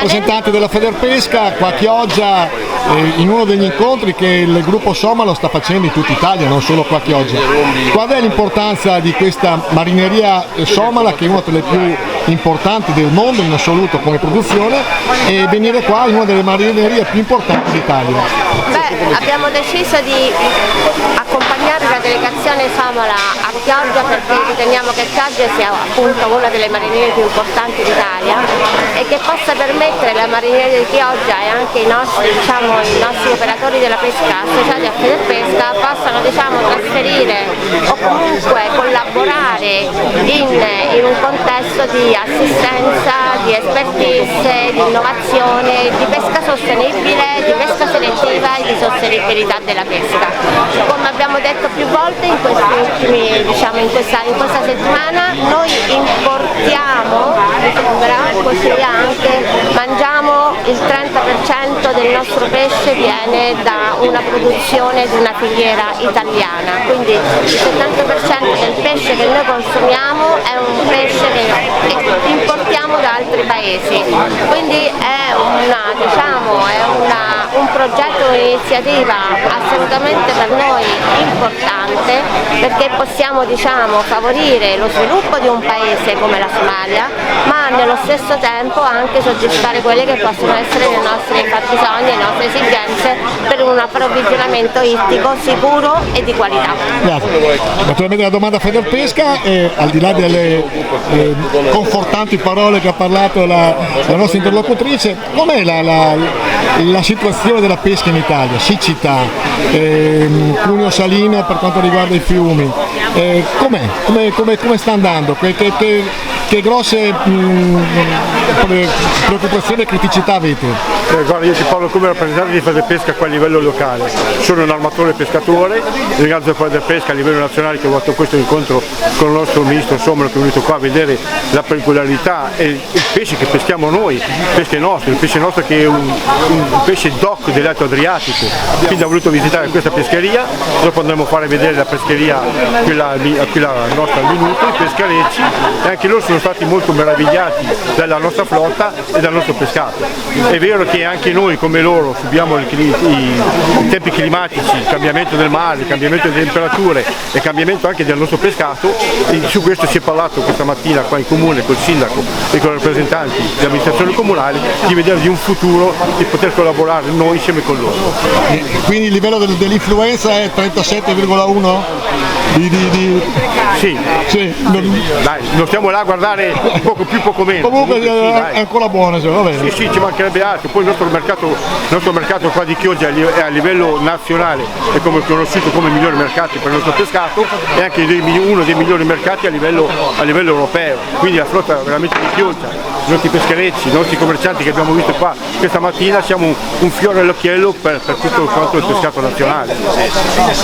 rappresentante della Federpesca qua a Chioggia, in uno degli incontri che il gruppo Somalo sta facendo in tutta Italia, non solo qua a Chioggia. Qual è l'importanza di questa marineria somala, che è una delle più importanti del mondo in assoluto come produzione, e venire qua in una delle marinerie più importanti d'Italia? Beh, abbiamo deciso di accompagnare la delegazione somala a Chioggia perché riteniamo che Chioggia sia appunto una delle marinerie più importanti d'Italia e che possa permettere la marineria di Chioggia e anche i nostri operatori della pesca associati a Federpesca possano trasferire o comunque collaborare in un contesto di assistenza, di expertise, di innovazione, di pesca sostenibile, di pesca selettiva e di sostenibilità della pesca. Come abbiamo detto più volte in questa settimana, noi importiamo, mi sembra, così anche mangiamo il 30% del nostro pesce viene da una produzione di una filiera italiana, quindi il 70% del pesce che noi consumiamo è un pesce che importiamo da altri paesi, quindi è un progetto, un'iniziativa assolutamente per noi importante perché possiamo favorire lo sviluppo di un paese come la Somalia, ma nello stesso tempo anche soddisfare quelle che possono essere le nostre fabbisogni, le nostre esigenze per un approvvigionamento ittico sicuro e di qualità. Grazie. Naturalmente la domanda a Federpesca, al di là delle confortanti parole che ha parlato la nostra interlocutrice, com'è la situazione della pesca in Italia? Siccità, cuneo salino per quanto riguarda i fiumi, come sta andando? Che grosse preoccupazioni e criticità avete? Guarda, io ti parlo come rappresentante di Federpesca qua a livello locale. Sono un armatore pescatore, ringrazio Federpesca a livello nazionale che ha fatto questo incontro con il nostro ministro Somalo, che è venuto qua a vedere la peculiarità e il pesce che peschiamo noi, il pesce nostro che è un pesce DOC dell'Alto Adriatico. Quindi ha voluto visitare questa pescheria, dopo andremo a fare vedere la pescheria, quella nostra al minuto, i pescarecci, e anche loro sono stati molto meravigliati dalla nostra flotta e dal nostro pescato. È vero che anche noi come loro subiamo i tempi climatici, il cambiamento del mare, il cambiamento delle temperature e il cambiamento anche del nostro pescato, e su questo si è parlato questa mattina qua in comune col sindaco e con i rappresentanti delle amministrazioni comunali di vedere di un futuro di poter collaborare noi insieme con loro. Quindi il livello dell'influenza è 37,1? Sì. Dai, non stiamo là a guardare poco più, poco meno. Comunque è ancora buono, va bene. Sì, ci mancherebbe altro. Poi il nostro mercato qua di Chioggia è a livello nazionale, è conosciuto come migliore mercato per il nostro pescato e anche uno dei migliori mercati a livello europeo. Quindi la flotta veramente di Chioggia, i nostri pescherecci, i nostri commercianti che abbiamo visto qua questa mattina, siamo un fiore all'occhiello per tutto quanto il pescato nazionale.